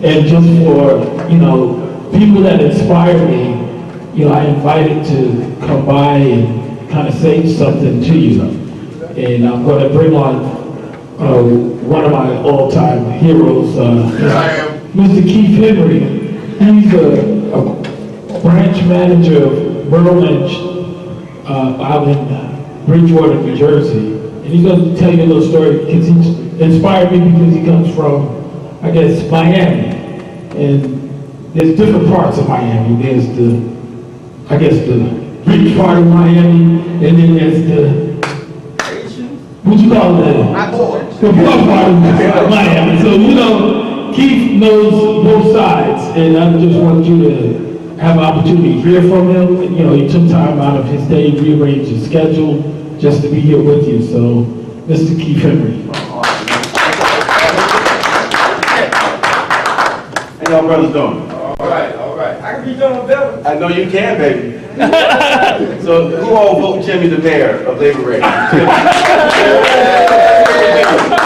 And just for, people that inspire me, I invited to come by and kind of say something to you. And I'm going to bring on one of my all-time heroes, Mr. Keith Henry. He's a branch manager of Merrill Lynch out in Bridgewater, New Jersey. And he's going to tell you a little story because he's inspired me because he comes from, I guess, Miami. And there's different parts of Miami. There's the rich part of Miami, and then there's the, what you call it? The poor part of Miami. So, Keith knows both sides, and I just want you to have an opportunity to hear from him. He took time out of his day, rearranged his schedule just to be here with you. So, Mr. Keith Henry. How y'all brothers doing? All right. I can be doing better. I know you can, baby. So, who all vote Jimmy the mayor of Labor Ready?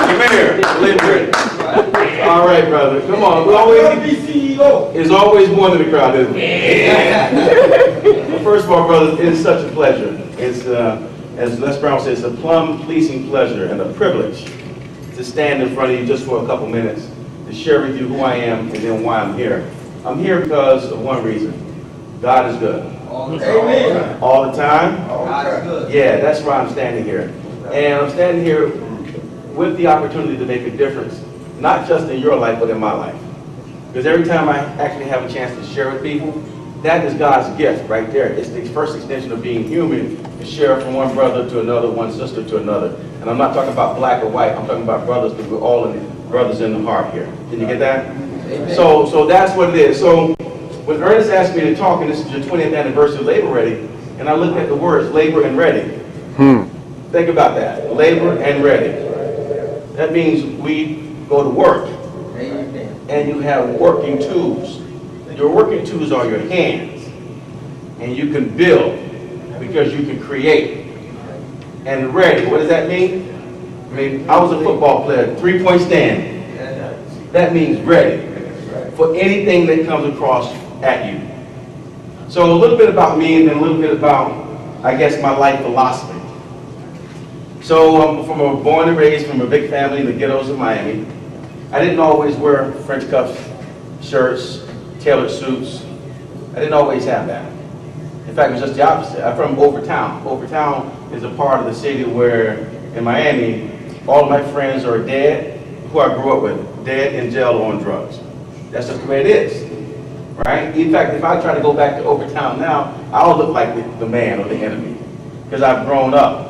The mayor of Labor Ready. All right, brother. Come on. Be CEO. There's always one in the crowd, isn't there? Well, first of all, brothers, it's such a pleasure. It's, as Les Brown says, it's a plum-pleasing pleasure and a privilege to stand in front of you just for a couple minutes to share with you who I am and then why I'm here. I'm here because of one reason. God is good. Amen. All the time? God is good. Yeah, that's why I'm standing here. And I'm standing here with the opportunity to make a difference, not just in your life, but in my life. Because every time I actually have a chance to share with people, that is God's gift right there. It's the first extension of being human, to share from one brother to another, one sister to another. And I'm not talking about black or white, I'm talking about brothers, because we're all brothers in the heart here. Can you get that? Amen. So that's what it is. So when Ernest asked me to talk, and this is your 20th anniversary of Labor Ready, and I looked at the words, labor and ready. Think about that, labor and ready. That means we go to work. Amen. And you have working tools. Your working tools are your hands. And you can build because you can create. And ready, what does that mean? I was a football player, 3-point stand. That means ready for anything that comes across at you. So a little bit about me and then a little bit about, I guess, my life philosophy. So I'm born and raised from a big family in the ghettos of Miami. I didn't always wear French cuff shirts, tailored suits. I didn't always have that. In fact, it was just the opposite. I'm from Overtown. Overtown is a part of the city where, in Miami, all of my friends are dead, who I grew up with, dead in jail or on drugs. That's just the way it is, right? In fact, if I try to go back to Overtown now, I'll look like the man or the enemy, because I've grown up.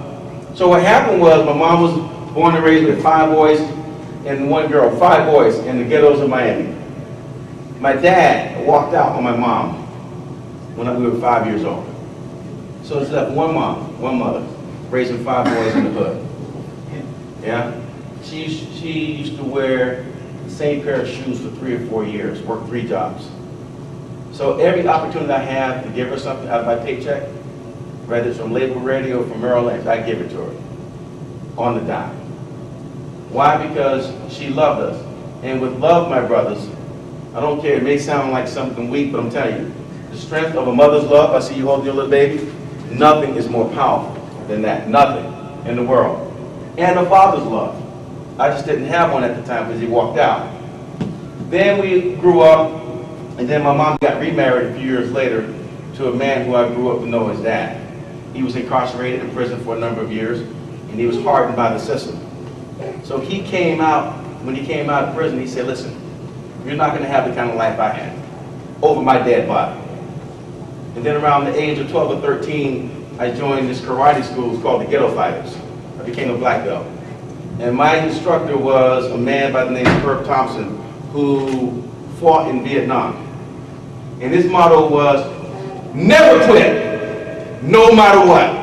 So what happened was, my mom was born and raised with 5 boys and 1 girl, 5 boys in the ghettos of Miami. My dad walked out on my mom when we were 5 years old. So it's left one mom, one mother, raising 5 boys in the hood. Yeah? She used to wear the same pair of shoes for 3 or 4 years, work 3 jobs. So every opportunity I have to give her something out of my paycheck, whether it's from Labor Ready or from Merrill Lynch, I give it to her on the dime. Why? Because she loved us. And with love, my brothers, I don't care, it may sound like something weak, but I'm telling you, the strength of a mother's love, I see you holding your little baby, nothing is more powerful than that, nothing in the world. And a father's love. I just didn't have one at the time because he walked out. Then we grew up, and then my mom got remarried a few years later to a man who I grew up to know as Dad. He was incarcerated in prison for a number of years, and he was hardened by the system. So he came out, when he came out of prison, he said, listen, you're not going to have the kind of life I had over my dead body. And then around the age of 12 or 13, I joined this karate school. It's called the Ghetto Fighters. I became a black belt. And my instructor was a man by the name of Herb Thompson, who fought in Vietnam. And his motto was, never quit, no matter what.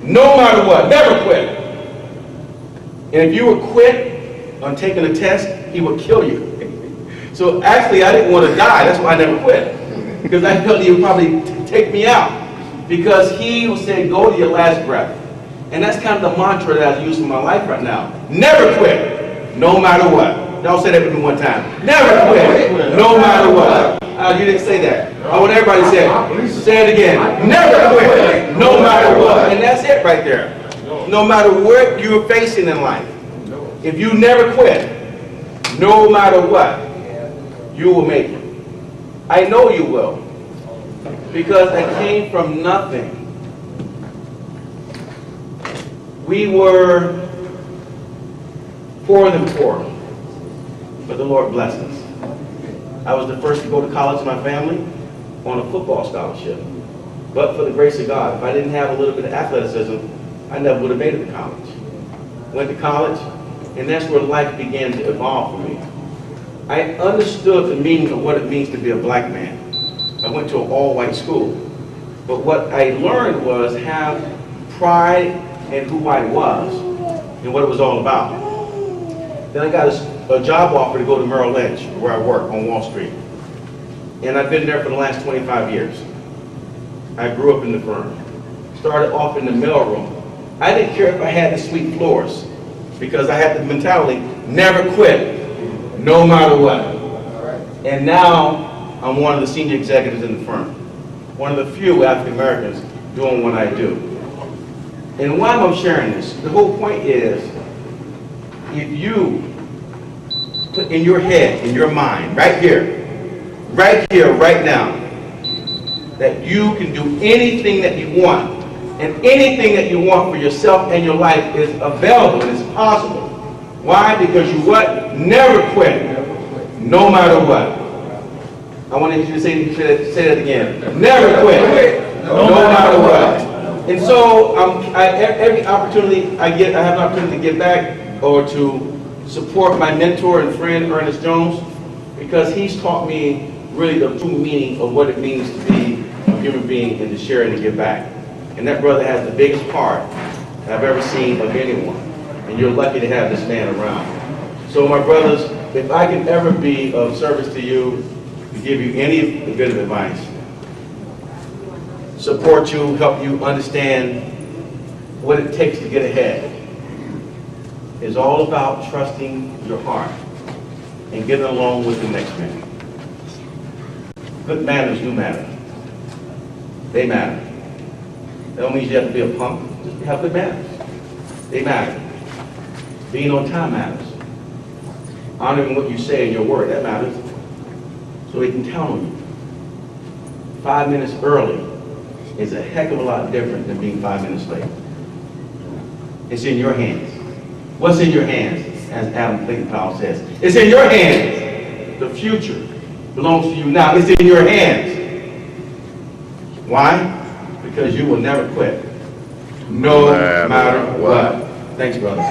No matter what, never quit. And if you would quit on taking a test, he would kill you. So actually, I didn't want to die. That's why I never quit. Because I felt he would probably take me out. Because he would say, go to your last breath. And that's kind of the mantra that I use in my life right now. Never quit, no matter what. Y'all say that with me one time. Never quit, no matter what. You didn't say that. I want everybody to say it. Say it again. Never quit, no matter what. And that's it right there. No matter what you're facing in life, if you never quit, no matter what, you will make it. I know you will. Because I came from nothing. We were poorer than poor, but the Lord blessed us. I was the first to go to college in my family on a football scholarship. But for the grace of God, if I didn't have a little bit of athleticism, I never would have made it to college. Went to college, and that's where life began to evolve for me. I understood the meaning of what it means to be a black man. I went to an all-white school. But what I learned was have pride in who I was and what it was all about. Then I got a job offer to go to Merrill Lynch, where I work on Wall Street. And I've been there for the last 25 years. I grew up in the firm. Started off in the mailroom. I didn't care if I had to sweep floors because I had the mentality, never quit, no matter what. And now I'm one of the senior executives in the firm. One of the few African Americans doing what I do. And why am I sharing this? The whole point is, if you put in your head, in your mind, right here, right now, that you can do anything that you want, and anything that you want for yourself and your life is available and it's possible. Why? Because you what? Never quit, no matter what. I want you to say that again. Never quit, no matter what. And so every opportunity I get, I have an opportunity to give back or to support my mentor and friend, Ernest Jones, because he's taught me really the true meaning of what it means to be a human being and to share and to give back. And that brother has the biggest heart I've ever seen of anyone. And you're lucky to have this man around. So my brothers, if I can ever be of service to you, to give you any bit of advice, support you, help you understand what it takes to get ahead, is all about trusting your heart and getting along with the next man. Good manners do matter. They matter. That don't mean you have to be a punk. Just have good manners. They matter. Being on time matters. Honoring what you say in your word, that matters. So they can count on you. 5 minutes early is a heck of a lot different than being 5 minutes late. It's in your hands. What's in your hands? As Adam Clayton Powell says, it's in your hands. The future belongs to you now. It's in your hands. Why? Because you will never quit, no matter what. Thanks, brother.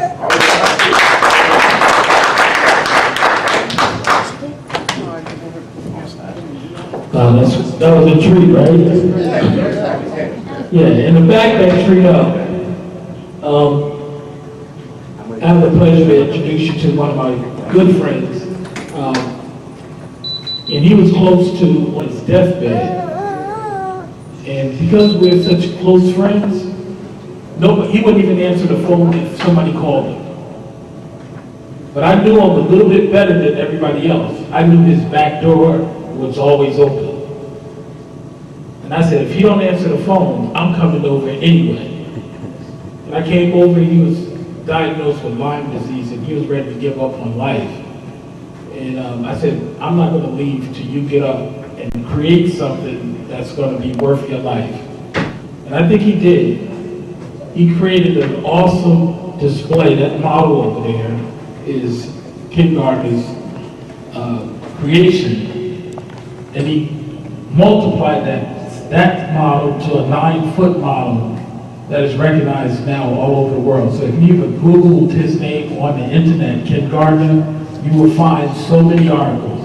That was a tree, right? Yeah, in the back of that tree up, I have the pleasure to introduce you to one of my good friends. And he was close to on his deathbed. And because we're such close friends, he wouldn't even answer the phone if somebody called him. But I knew him a little bit better than everybody else. I knew his back door was always open. And I said, if he don't answer the phone, I'm coming over anyway. And I came over, he was diagnosed with Lyme disease, and he was ready to give up on life. And I said, I'm not going to leave till you get up and create something that's going to be worth your life. And I think he did. He created an awesome display. That model over there is Kenneth Gardner's creation. And he multiplied that model to a 9-foot model that is recognized now all over the world. So if you even Googled his name on the internet, Kenneth Gardner, you will find so many articles.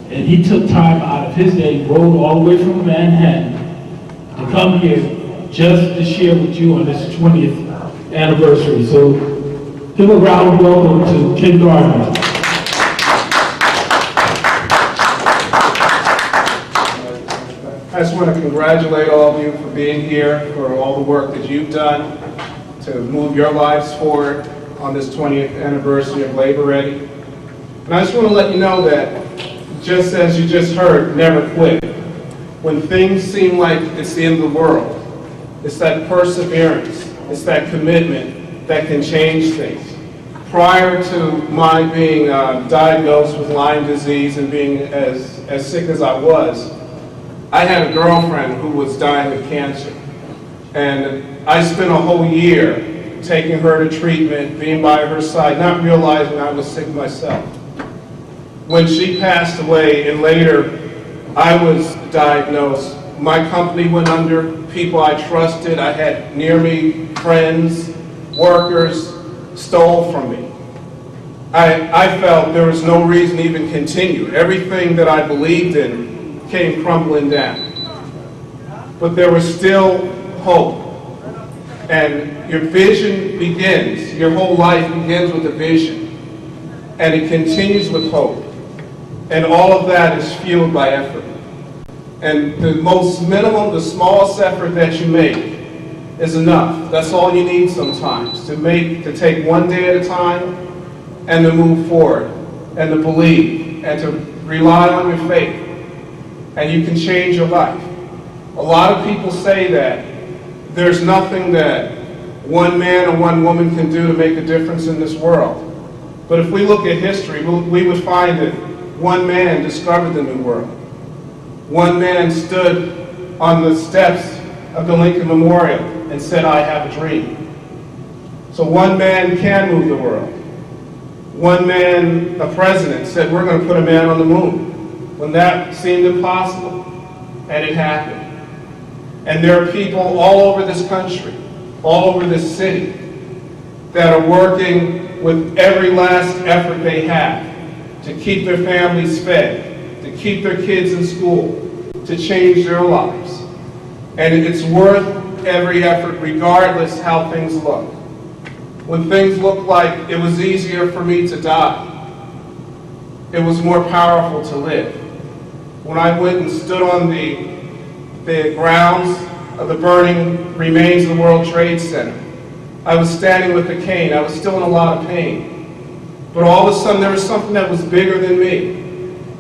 And he took time out of his day, rode all the way from Manhattan to come here just to share with you on this 20th anniversary. So give a round of welcome to Kenneth Gardner. I just want to congratulate all of you for being here, for all the work that you've done to move your lives forward on this 20th anniversary of Labor Ready. And I just want to let you know that, just as you just heard, never quit. When things seem like it's the end of the world, it's that perseverance, it's that commitment that can change things. Prior to my being diagnosed with Lyme disease and being as sick as I was, I had a girlfriend who was dying of cancer. And I spent a whole year taking her to treatment, being by her side, not realizing I was sick myself. When she passed away and later I was diagnosed, my company went under, people I trusted, I had near me, friends, workers, stole from me. I felt there was no reason to even continue. Everything that I believed in came crumbling down. But there was still hope. And your vision begins, your whole life begins with a vision. And it continues with hope. And all of that is fueled by effort. And the most minimum, the smallest effort that you make is enough. That's all you need sometimes, to take one day at a time and to move forward and to believe and to rely on your faith. And you can change your life. A lot of people say that there's nothing that one man or one woman can do to make a difference in this world. But if we look at history, we would find that one man discovered the New World. One man stood on the steps of the Lincoln Memorial and said, "I have a dream." So one man can move the world. One man, a president, said, "We're going to put a man on the moon," when that seemed impossible, and it happened. And there are people all over this country, all over this city, that are working with every last effort they have to keep their families fed, to keep their kids in school, to change their lives. And it's worth every effort, regardless how things look. When things look like it was easier for me to die, it was more powerful to live. When I went and stood on the grounds of the burning remains of the World Trade Center, I was standing with the cane. I was still in a lot of pain. But all of a sudden, there was something that was bigger than me.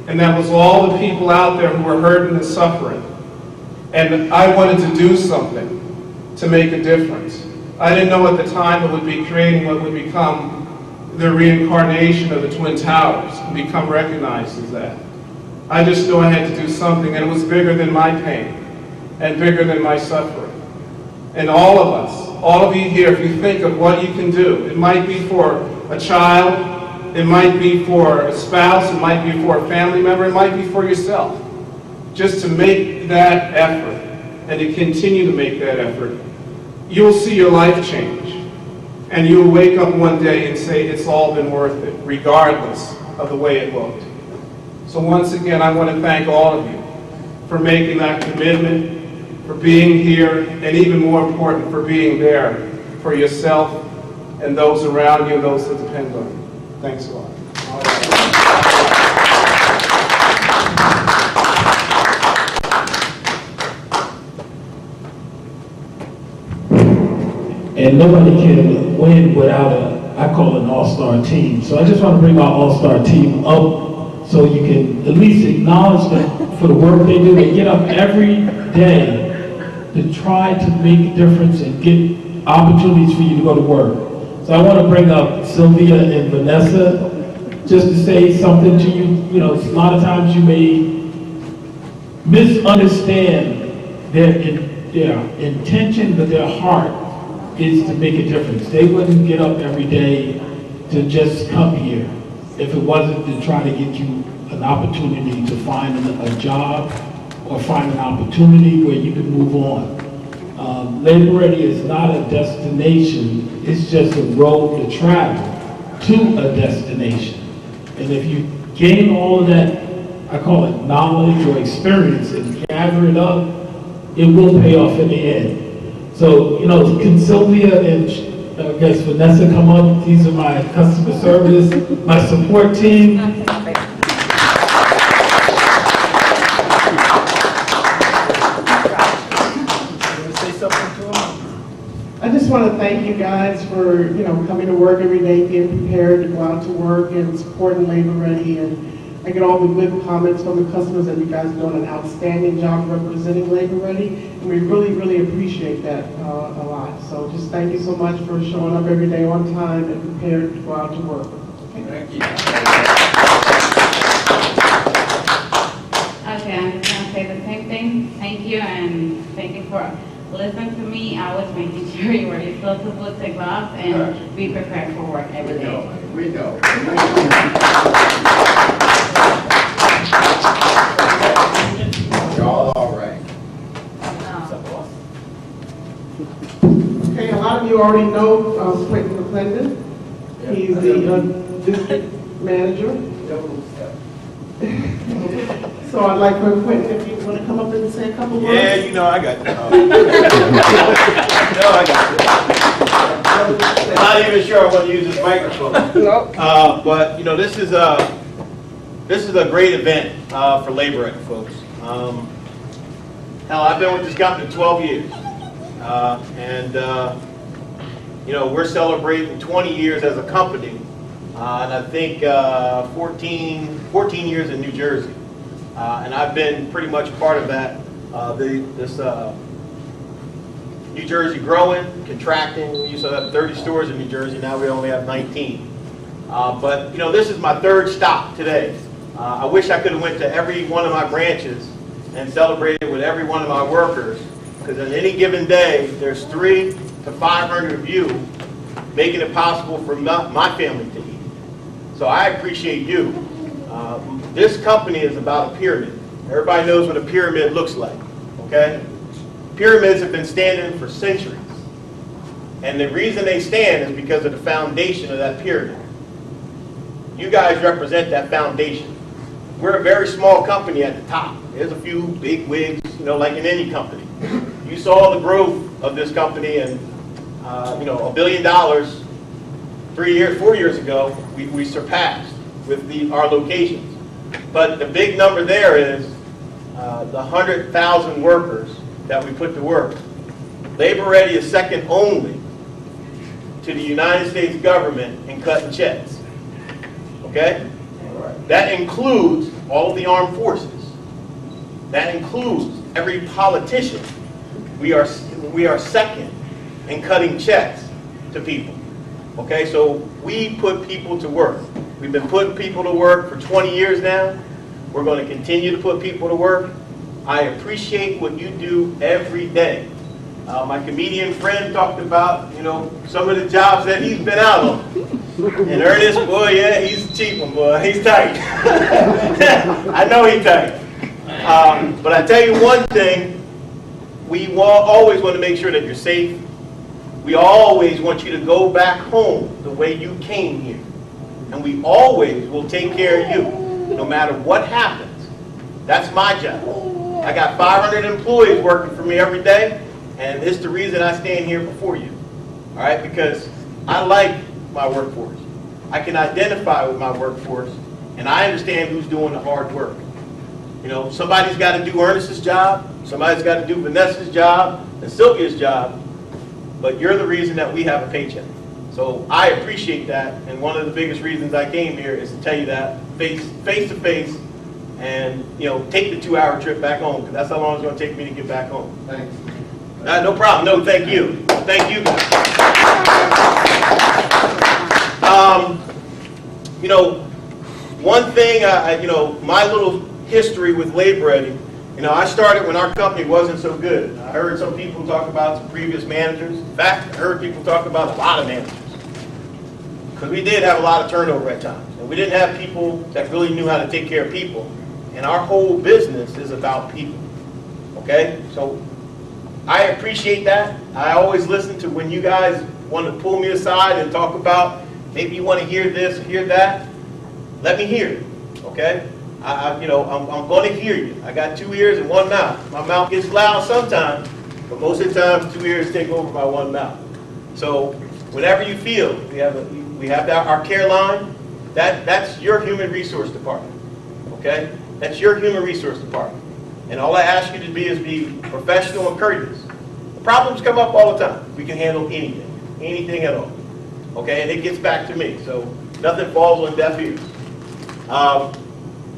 And that was all the people out there who were hurting and suffering. And I wanted to do something to make a difference. I didn't know at the time it would be creating what would become the reincarnation of the Twin Towers, and become recognized as that. I just knew I had to do something, and it was bigger than my pain, and bigger than my suffering. And all of us, all of you here, if you think of what you can do, it might be for a child, it might be for a spouse, it might be for a family member, it might be for yourself. Just to make that effort, and to continue to make that effort, you'll see your life change. And you'll wake up one day and say, it's all been worth it, regardless of the way it looked. So once again, I want to thank all of you for making that commitment, for being here, and even more important, for being there for yourself and those around you and those that depend on you. Thanks a lot. And nobody can win without I call it an all-star team. So I just want to bring our all-star team up so you can at least acknowledge them for the work they do. They get up every day to try to make a difference and get opportunities for you to go to work. So I want to bring up Silvia and Vanessa just to say something to you. You know, a lot of times you may misunderstand their intention, but their heart is to make a difference. They wouldn't get up every day to just come here if it wasn't to try to get you an opportunity to find a job or find an opportunity where you can move on. Labor Ready is not a destination, it's just a road to travel to a destination. And if you gain all of that, I call it knowledge or experience, and gather it up, it will pay off in the end. So, you know, can Silvia and I guess Vanessa come up? These are my customer service, my support team. I just want to thank you guys for, coming to work every day, being prepared to go out to work and supporting Labor Ready. And I get all the good comments from the customers that you guys are doing an outstanding job representing Labor Ready. And we really, really appreciate that a lot. So just thank you so much for showing up every day on time and prepared to go out to work. Okay. Thank you. Okay, I'm just gonna say the same thing. Thank you, and thank you for listening to me. I was making sure you were still to put the gloves and be prepared for work every day. We know. Y'all all right. Okay, a lot of you already know Quentin McClendon. He's the district manager. So I'd like for Quentin, if you want to come up and say a couple words. Yeah, I got it. I got it. I'm not even sure I want to use this microphone. But this is a great event for Labor Ready, folks. Hell, I've been with this company 12 years, we're celebrating 20 years as a company, and I think 14 years in New Jersey. And I've been pretty much part of that, this New Jersey growing, contracting. We used to have 30 stores in New Jersey, now we only have 19. But this is my third stop today. I wish I could have went to every one of my branches and celebrated with every one of my workers, because on any given day, there's 300 to 500 of you making it possible for my family to eat. So I appreciate you. This company is about a pyramid. Everybody knows what a pyramid looks like, okay? Pyramids have been standing for centuries. And the reason they stand is because of the foundation of that pyramid. You guys represent that foundation. We're a very small company at the top. There's a few big wigs, like in any company. You saw the growth of this company, and $1 billion 4 years ago, we surpassed with our locations. But the big number there is the 100,000 workers that we put to work. Labor Ready is second only to the United States government in cutting checks. Okay? That includes all of the armed forces. That includes every politician. We are second in cutting checks to people. Okay, so we put people to work. We've been putting people to work for 20 years now. We're going to continue to put people to work. I appreciate what you do every day. My comedian friend talked about, some of the jobs that he's been out on. And Ernest, boy, yeah, he's a cheap one, boy. He's tight. I know he's tight. But I tell you one thing, we always want to make sure that you're safe. We always want you to go back home the way you came here. And we always will take care of you, no matter what happens. That's my job. I got 500 employees working for me every day, and it's the reason I stand here before you. All right, because I like my workforce. I can identify with my workforce, and I understand who's doing the hard work. Somebody's got to do Ernest's job, somebody's got to do Vanessa's job, and Silvia's job, but you're the reason that we have a paycheck. So I appreciate that, and one of the biggest reasons I came here is to tell you that face to face, and take the 2-hour trip back home, because that's how long it's going to take me to get back home. Thanks. No problem. No, thank you. Thank you. One thing, my little history with Labor Ready, I started when our company wasn't so good. I heard some people talk about some previous managers. In fact, I heard people talk about a lot of managers. Because we did have a lot of turnover at times. And we didn't have people that really knew how to take care of people. And our whole business is about people. Okay? So I appreciate that. I always listen to when you guys want to pull me aside and talk about, maybe you want to hear this, hear that. Let me hear it. Okay? I'm going to hear you. I got 2 ears and 1 mouth. My mouth gets loud sometimes, but most of the time 2 ears take over my 1 mouth. So whenever you feel, we have our care line. That's your human resource department. Okay? That's your human resource department. And all I ask you to be is be professional and courteous. problems come up all the time. We can handle anything at all. Okay, and it gets back to me, so nothing falls on deaf ears.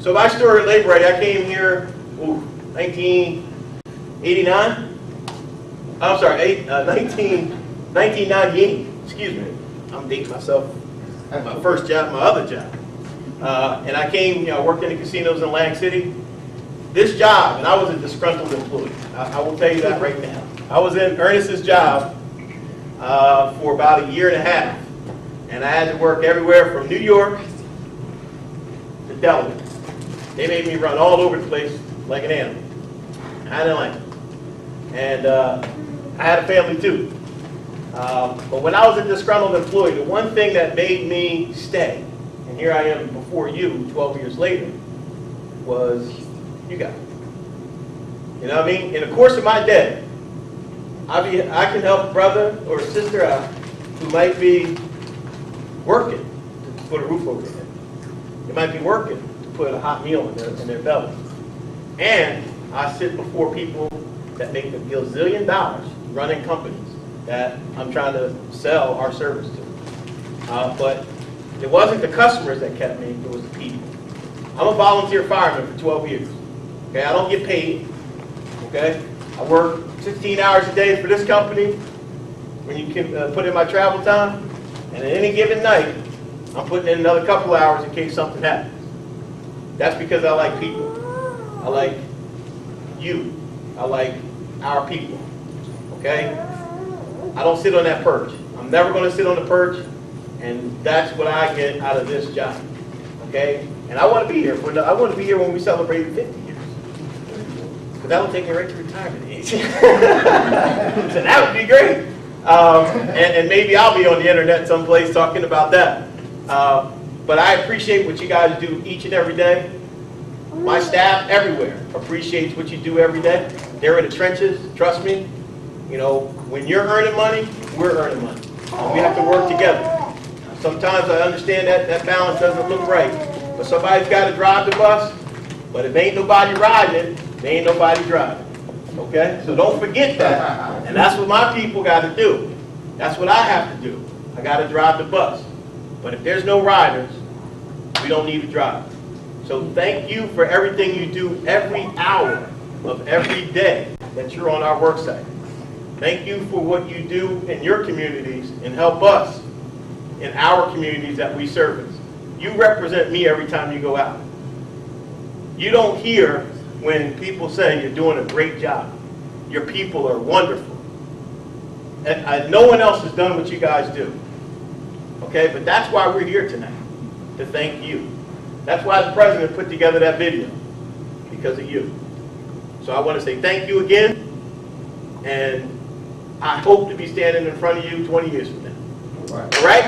So my story at Labor Ready, I came here, 1989? I'm sorry, 1998, excuse me. I'm dating myself. My first job, my other job. And I came, worked in the casinos in Atlantic City. This job, and I was a disgruntled employee. I will tell you that right now. I was in Ernest's job for about a year and a half. And I had to work everywhere from New York to Delaware. They made me run all over the place like an animal. I didn't like it. And I had a family too. But when I was a disgruntled employee, the one thing that made me stay, and here I am before you 12 years later, was you guys. You know what I mean? In the course of my day, I can help a brother or a sister out who might be working to put a roof over their head. They might be working to put a hot meal in their belly. And I sit before people that make a gazillion dollars running companies that I'm trying to sell our service to. But it wasn't the customers that kept me, it was the people. I'm a volunteer fireman for 12 years. Okay, I don't get paid. Okay, I work 16 hours a day for this company when you can put in my travel time. And at any given night, I'm putting in another couple hours in case something happens. That's because I like people. I like you. I like our people. Okay? I don't sit on that perch. I'm never going to sit on the perch, and that's what I get out of this job. Okay? And I want to be here. I want to be here when we celebrate 50 years. Because that will take me right to retirement age. So that would be great. And maybe I'll be on the internet someplace talking about that. But I appreciate what you guys do each and every day. My staff everywhere appreciates what you do every day. They're in the trenches, trust me. When you're earning money, we're earning money. And we have to work together. Sometimes I understand that balance doesn't look right. But somebody's got to drive the bus. But if ain't nobody riding it, there ain't nobody driving. Okay? So don't forget that. And that's what my people got to do. That's what I have to do. I got to drive the bus. But if there's no riders, we don't need to drive. So thank you for everything you do every hour of every day that you're on our work site. Thank you for what you do in your communities and help us in our communities that we service. You represent me every time you go out. You don't hear when people say you're doing a great job. Your people are wonderful. And no one else has done what you guys do. Okay, but that's why we're here tonight, to thank you. That's why the president put together that video, because of you. So I want to say thank you again, and I hope to be standing in front of you 20 years from now. All right?